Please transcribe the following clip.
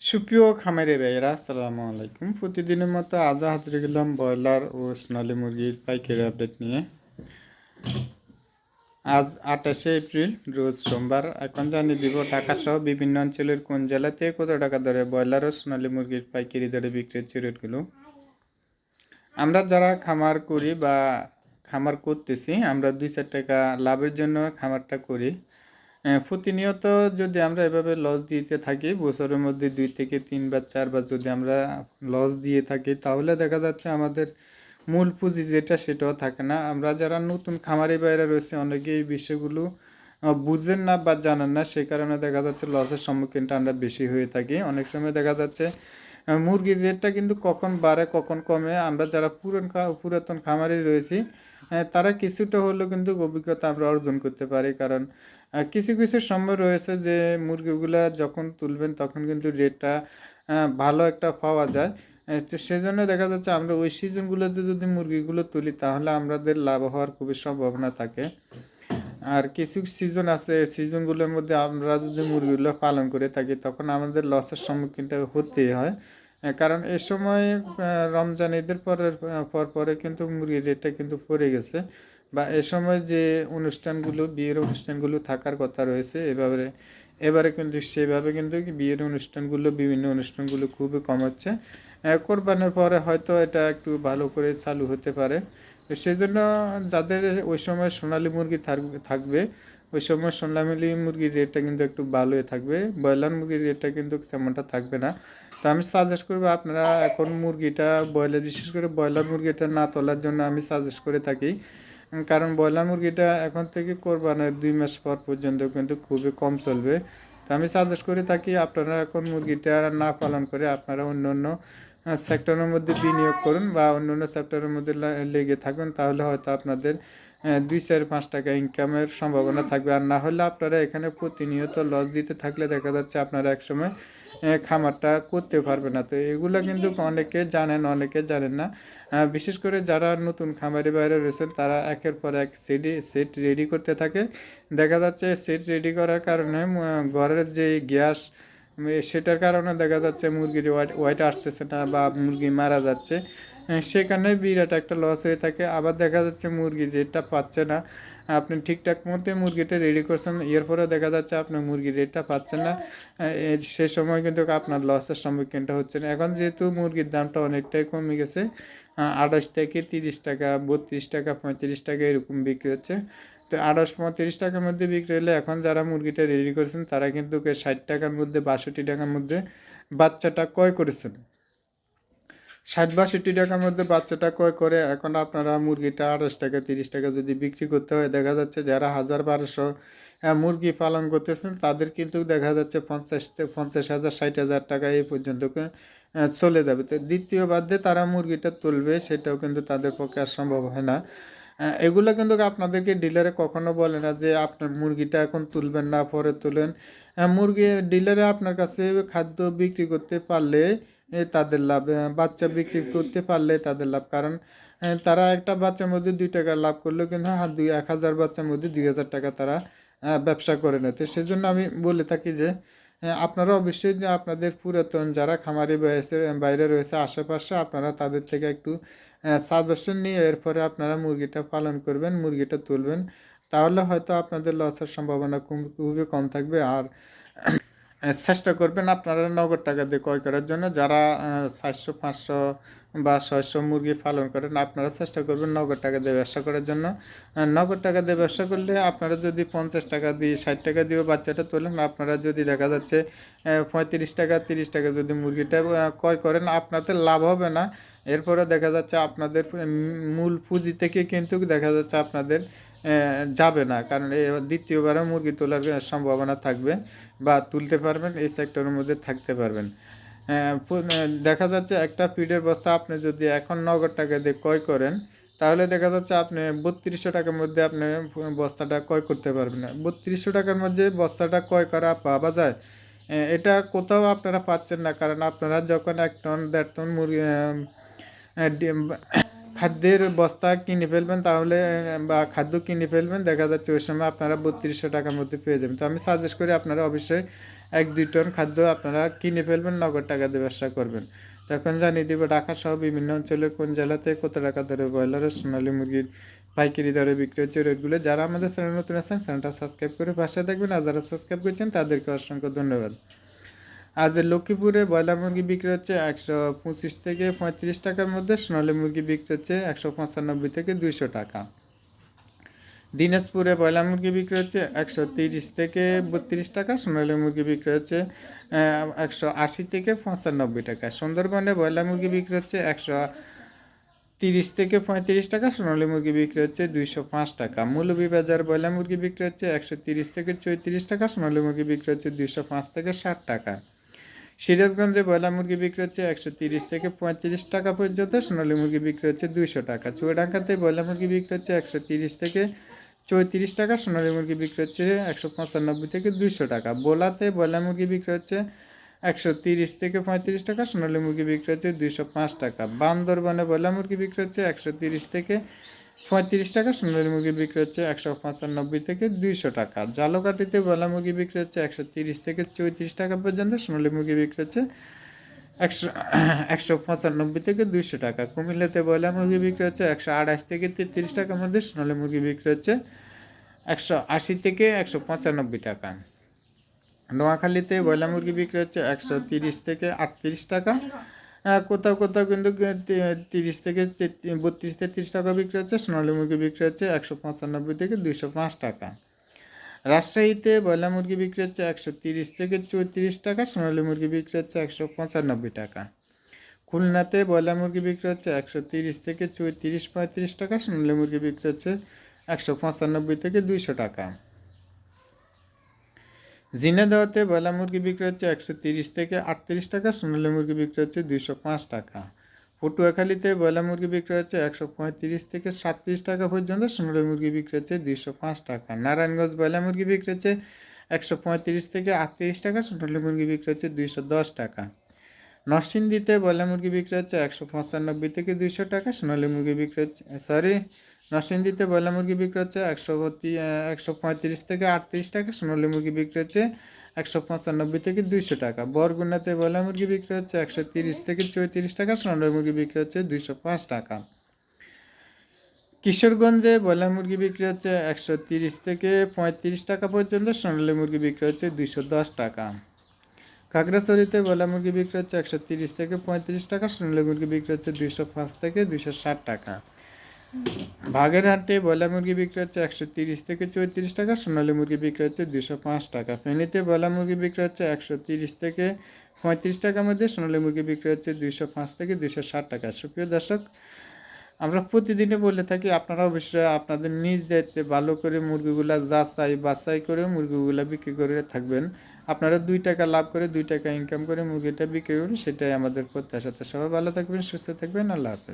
সুপ্রিয় খামারি ভাইয়েরা আসসালামু আলাইকুম। প্রতিদিনের মতো আজ হাজির গেলাম ব্রয়লার ও সোনালী মুরগির পাইকারি আপডেট নিয়ে। আজ 28শে এপ্রিল, রোজ সোমবার। এখন জানিয়ে দিব ঢাকা সহ বিভিন্ন অঞ্চলের কোন জেলাতে কত টাকা দরে ব্রয়লার ও সোনালী মুরগির পাইকারি দরে বিক্রি হচ্ছে রেটগুলো। আমরা যারা খামার করি বা খামার করতেছি, আমরা 2-4 টাকা লাভের জন্য খামারটা করি। প্রতিনিয়ত যদি আমরা এভাবে লস দিতে থাকি, বছরের মধ্যে 2 থেকে 3 বা 4 বার যদি আমরা লস দিয়ে থাকি, তাহলে দেখা যাচ্ছে আমাদের মূল পুঁজি যেটা সেটাও থাকে না। আমরা যারা নতুন খামারি বাইরে রয়েছে, অনেকে এই বিষয়গুলো বুঝেন না বা জানেন না, সে কারণে দেখা যাচ্ছে লসের সম্মুখীনটা আমরা বেশি হয়ে থাকি। অনেক সময় দেখা যাচ্ছে মুরগির রেটটা কিন্তু কখন বাড়ে কখন কমে। আমরা যারা পুরাতন খামারি রয়েছি, তারা কিছুটা হলেও কিন্তু অভিজ্ঞতা আমরা অর্জন করতে পারি। কারণ কিছু কিছু সময় রয়েছে যে মুরগিগুলা যখন তুলবেন তখন কিন্তু রেটটা ভালো একটা পাওয়া যায়। তো সেজন্য দেখা যাচ্ছে আমরা ওই সিজনগুলোতে যদি মুরগিগুলো তুলি, তাহলে আমাদের লাভ হওয়ার খুবই সম্ভাবনা থাকে। আর কিছু সিজন আছে, সিজনগুলোর মধ্যে আমরা যদি মুরগিগুলো পালন করে থাকি, তখন আমাদের লসের সম্মুখীনটা হতেই হয়। কারণ এ সময় রমজান ঈদের পরে কিন্তু মুরগির রেটটা কিন্তু পড়ে গেছে। বা এ সময় যে অনুষ্ঠানগুলো, বিয়ের অনুষ্ঠানগুলো থাকার কথা রয়েছে, এবারে কিন্তু সেভাবে কিন্তু বিয়ের অনুষ্ঠানগুলো, বিভিন্ন অনুষ্ঠানগুলো খুবই কম হচ্ছে। কোরবানের পরে হয়তো এটা একটু ভালো করে চালু হতে পারে। তো সেই জন্য যাদের ওই সময় সোনালী মুরগি থাকবে, ওই সময় সোনালী মুরগির রেটটা কিন্তু একটু ভালোই থাকবে। ব্রয়লার মুরগির রেটটা কিন্তু তেমনটা থাকবে না। তো আমি সাজেস্ট করবো আপনারা এখন মুরগিটা বিশেষ করে ব্রয়লার মুরগিটা না তোলার জন্য আমি সাজেস্ট করে থাকি। কারণ ব্রয়লার মুরগিটা এখন থেকে কোরবানের 2 মাস পর পর্যন্ত কিন্তু খুবই কম চলবে। তো আমি সাজেস্ট করে থাকি আপনারা এখন মুরগিটা না পালন করে আপনারা অন্য অন্য সেক্টরের মধ্যে বিনিয়োগ করুন বা অন্য অন্য সেক্টরের মধ্যে লেগে থাকুন। তাহলে হয়তো আপনাদের 2-4-5 টাকা ইনকামের সম্ভাবনা থাকবে। আর না হলে আপনারা এখানে প্রতিনিয়ত লস দিতে থাকলে দেখা যাচ্ছে আপনারা একসময় খামারটা করতে পারবে না। তো এগুলো কিন্তু অনেকে জানেন, অনেকে জানেন না। বিশেষ করে যারা নতুন খামারি বাইরে রয়েছেন, তারা একের পর এক সেট রেডি করতে থাকে। দেখা যাচ্ছে সেট রেডি করার কারণে ঘরের যে গ্যাস, সেটার কারণে দেখা যাচ্ছে মুরগির ওয়াইট আসতেছে না বা মুরগি মারা যাচ্ছে। সেখানে বিরাট একটা লস হয়ে থাকে। আবার দেখা যাচ্ছে মুরগির রেটটা পাচ্ছে না, আপনি ঠিকঠাক মতো মুরগিটা রেডি করছেন, এরপরেও দেখা যাচ্ছে আপনি মুরগির রেটটা পাচ্ছেন না। সে সময় কিন্তু আপনার লসের সম্মুখীনটা হচ্ছে না। এখন যেহেতু মুরগির দামটা অনেকটাই কমে গেছে, 28 থেকে 30 টাকা, 32 টাকা, 35 টাকা এরকম বিক্রি হচ্ছে। তো 28-35 টাকার মধ্যে বিক্রি হলে এখন যারা মুরগিটা রেডি করেছেন, তারা কিন্তু 60 টাকার মধ্যে, 62 টাকার মধ্যে বাচ্চাটা ক্রয় করেছেন। 60-62 টাকার মধ্যে বাচ্চাটা ক্রয় করে এখন আপনারা মুরগিটা 28 টাকা 30 টাকা যদি বিক্রি করতে হয়, দেখা যাচ্ছে যারা 1000-1200 মুরগি পালন করতেছেন, তাদের কিন্তু দেখা যাচ্ছে 50,000 60,000 টাকা এই পর্যন্ত চলে যাবে। তো দ্বিতীয়বার যে তারা মুরগিটা তুলবে, সেটাও কিন্তু তাদের পক্ষে আর সম্ভব হয় না। এগুলো কিন্তু আপনাদেরকে ডিলারে কখনো বলে না যে আপনার মুরগিটা এখন তুলবেন না, পরে তুলেন। মুরগি ডিলারে আপনার কাছে খাদ্য বিক্রি করতে পারলে তাদের লাভ, বাচ্চা বিক্রি করতে পারলে তাদের লাভ। কারণ তারা একটা বাচ্চার মধ্যে 2 টাকা লাভ করলেও কিন্তু 1000 বাচ্চার মধ্যে 2000 টাকা তারা ব্যবসা করে নেয়। তো সেজন্য আমি বলে থাকি যে আপনারা অবশ্যই যে আপনাদের পুরাতন যারা খামারি বাইরে রয়েছে আশেপাশে, আপনারা তাদের থেকে একটু সাজেশন নিয়ে এরপরে আপনারা মুরগিটা পালন করবেন, মুরগিটা তুলবেন। তাহলে হয়তো আপনাদের লসের সম্ভাবনা খুবই কম থাকবে। আর চেষ্টা করবেন আপনারা নগদ টাকা দিয়ে ক্রয় করার জন্য। যারা 400-500 বা 600 মুরগি পালন করেন, আপনারা চেষ্টা করবেন নগদ টাকা দিয়ে ব্যবসা করার জন্য। নগদ টাকা দিয়ে ব্যবসা করলে আপনারা যদি 50 টাকা দিয়ে 60 টাকা দিয়েও বাচ্চাটা তোলেন, আপনারা যদি দেখা যাচ্ছে 35 টাকা 30 টাকা যদি মুরগিটা ক্রয় করেন, আপনাদের লাভ হবে না। এরপরে দেখা যাচ্ছে আপনাদের মূল পুঁজি থেকে কিন্তু দেখা যাচ্ছে আপনাদের যাবে না। কারণ দ্বিতীয়বারও মুরগি তোলার সম্ভাবনা থাকবে বা তুলতে পারবেন, এই সেক্টরের মধ্যে থাকতে পারবেন। দেখা যাচ্ছে একটা ফিডের বস্তা আপনি যদি এখন নগদ টাকা দিয়ে ক্রয় করেন, তাহলে দেখা যাচ্ছে আপনি 3200 টাকার মধ্যে আপনি বস্তাটা ক্রয় করতে পারবেন না। 3200 টাকার মধ্যে বস্তাটা ক্রয় করা পাওয়া যায়, এটা কোথাও আপনারা পাচ্ছেন না। কারণ আপনারা যখন 1 টন 1.5 টন মুরগি খাদ্যের বস্তা কিনে ফেলবেন, তাহলে বা খাদ্য কিনে ফেলবেন, দেখা যাচ্ছে ওই সময় আপনারা 3200 টাকার মধ্যে পেয়ে যাবেন। তো আমি সাজেস্ট করি আপনারা অবশ্যই 1-2 টন খাদ্য আপনারা কিনে ফেলবেন, নগদ টাকা দিয়ে ব্যবসা করবেন। তখন জানিয়ে দিব ঢাকা সহ বিভিন্ন অঞ্চলের কোন জেলাতে কত টাকা দরে ব্রয়লার ও সোনালী মুরগির পাইকারি দরে বিক্রি হচ্ছে রেটগুলো। যারা আমাদের চ্যানেল নতুন আছেন চ্যানেলটা সাবস্ক্রাইব করে পাশে থাকবেন, আর যারা সাবস্ক্রাইব করেছেন তাদেরকে অসংখ্য ধন্যবাদ। আজ লক্ষ্মীপুরে ব্রয়লার মুরগি বিক্রি হচ্ছে 125 থেকে 35 টাকার মধ্যে, সোনালী মুরগি বিক্রি হচ্ছে 195 থেকে 200 টাকা। দিনাজপুরে ব্রয়লার মুরগি বিক্রি হচ্ছে 130 থেকে 32 টাকা, সোনালী মুরগি বিক্রি হচ্ছে 180 থেকে 95 টাকা। সুন্দরবনে ব্রয়লার মুরগি বিক্রি হচ্ছে 130 থেকে 35 টাকা, সোনালী মুরগি বিক্রি হচ্ছে 205 টাকা। মৌলভীবাজার ব্রয়লার মুরগি বিক্রি হচ্ছে 130 থেকে 34 টাকা, সোনালী মুরগি বিক্রি হচ্ছে 205 থেকে 60 টাকা। সিরাজগঞ্জে ব্রয়লার মুরগি বিক্রি হচ্ছে 130 থেকে 35 টাকা পর্যন্ত, সোনালী মুরগি বিক্রি হচ্ছে 200 টাকা। চুয়াডাঙ্গাতে ব্রয়লার মুরগি বিক্রি হচ্ছে 130 থেকে 34 টাকা, সোনালী মুরগি বিক্রি হচ্ছে 195 থেকে 200 টাকা। বোলাতে ব্রয়লার মুরগি বিক্রি হচ্ছে 130 থেকে 35 টাকা, সোনালী মুরগি বিক্রি হচ্ছে 205 টাকা। বান্দরবানে ব্রয়লার মুরগি বিক্রি হচ্ছে 130 থেকে 35 টাকা, সোনালী মুরগি বিক্রি হচ্ছে 195 থেকে 200 টাকা। জালকাঠিতে ব্রয়লার মুরগি বিক্রি হচ্ছে 130 থেকে 34 টাকা পর্যন্ত, সোনালী মুরগি বিক্রি হচ্ছে 195 থেকে 200 টাকা। কুমিল্লাতে ব্রয়লার মুরগি বিক্রি হচ্ছে 128 থেকে 33 টাকার মধ্যে, সোনালী মুরগি বিক্রি হচ্ছে 180 থেকে 195 টাকা। নোয়াখালীতে ব্রয়লার মুরগি বিক্রি হচ্ছে 130 থেকে 38 টাকা, কোথাও কোথাও কিন্তু 30 থেকে 32-33 টাকা বিক্রি হচ্ছে। সোনালী মুরগি বিক্রি হচ্ছে 195 থেকে 205 টাকা। রাজশাহীতে ব্রয়লার মুরগি বিক্রি হচ্ছে 130 থেকে 34 টাকা, সোনালী মুরগি বিক্রি হচ্ছে 195 টাকা। খুলনাতে ব্রয়লার মুরগি বিক্রি হচ্ছে 130 থেকে 34-35 টাকা, সোনালী মুরগি বিক্রি হচ্ছে 195 থেকে 200 টাকা। ঝিনাইদহতে ব্রয়লার মুরগি বিক্রি হচ্ছে 130 থেকে 38 টাকা, সোনালী মুরগি বিক্রি হচ্ছে 205 টাকা। পটুয়াখালীতে ব্রয়লার মুরগি বিক্রি হচ্ছে 135 থেকে 37 টাকা পর্যন্ত, সোনালী মুরগি বিক্রি হচ্ছে 205 টাকা। নারায়ণগঞ্জ ব্রয়লার মুরগি বিক্রি হচ্ছে 135 থেকে 38 টাকা, সোনালী মুরগি বিক্রি হচ্ছে 210 টাকা। নরসিংদীতে ব্রয়লার মুরগি বিক্রি হচ্ছে 195 থেকে 200 টাকা, সোনালী মুরগি বিক্রি হচ্ছে নরসিংদীতে ব্রয়লার মুরগি বিক্রি হচ্ছে 135 থেকে 38 টাকা, সোনালী মুরগি বিক্রি হচ্ছে 195 থেকে 200 টাকা। বরগুনাতে ব্রয়লার মুরগি বিক্রি হচ্ছে 130 থেকে 34 টাকা, সোনালী মুরগি বিক্রি হচ্ছে 205 টাকা। কিশোরগঞ্জে ব্রয়লার মুরগি বিক্রি হচ্ছে 130 থেকে 35 টাকা পর্যন্ত, সোনালী মুরগি বিক্রি হচ্ছে 210 টাকা। খাগড়াছড়িতে ব্রয়লার মুরগি বিক্রি হচ্ছে 130 থেকে 35 টাকা, সোনালী মুরগি বিক্রি হচ্ছে 205 থেকে 260 টাকা। বাগেরহাটে ব্রয়লার মুরগি বিক্রি হচ্ছে 130 থেকে 34 টাকা, সোনালী মুরগি বিক্রি হচ্ছে 205 টাকা। ফেনীতে ব্রয়লার মুরগি বিক্রি হচ্ছে 130 থেকে 35 টাকার মধ্যে, সোনালী মুরগি বিক্রি হচ্ছে 205 থেকে 260 টাকা। সুপ্রিয় দর্শক, আমরা প্রতিদিনই বলে থাকি আপনারা অবশ্যই আপনাদের নিজ দায়িত্বে ভালো করে মুরগিগুলা বাছাই করে মুরগিগুলা বিক্রি করে থাকবেন। আপনারা 2 টাকা লাভ করে 2 টাকা ইনকাম করে মুরগিটা বিক্রি করুন, সেটাই আমাদের প্রত্যাশা। সবাই ভালো থাকবেন, সুস্থ থাকবেন, আল্লাহ হাফেজ।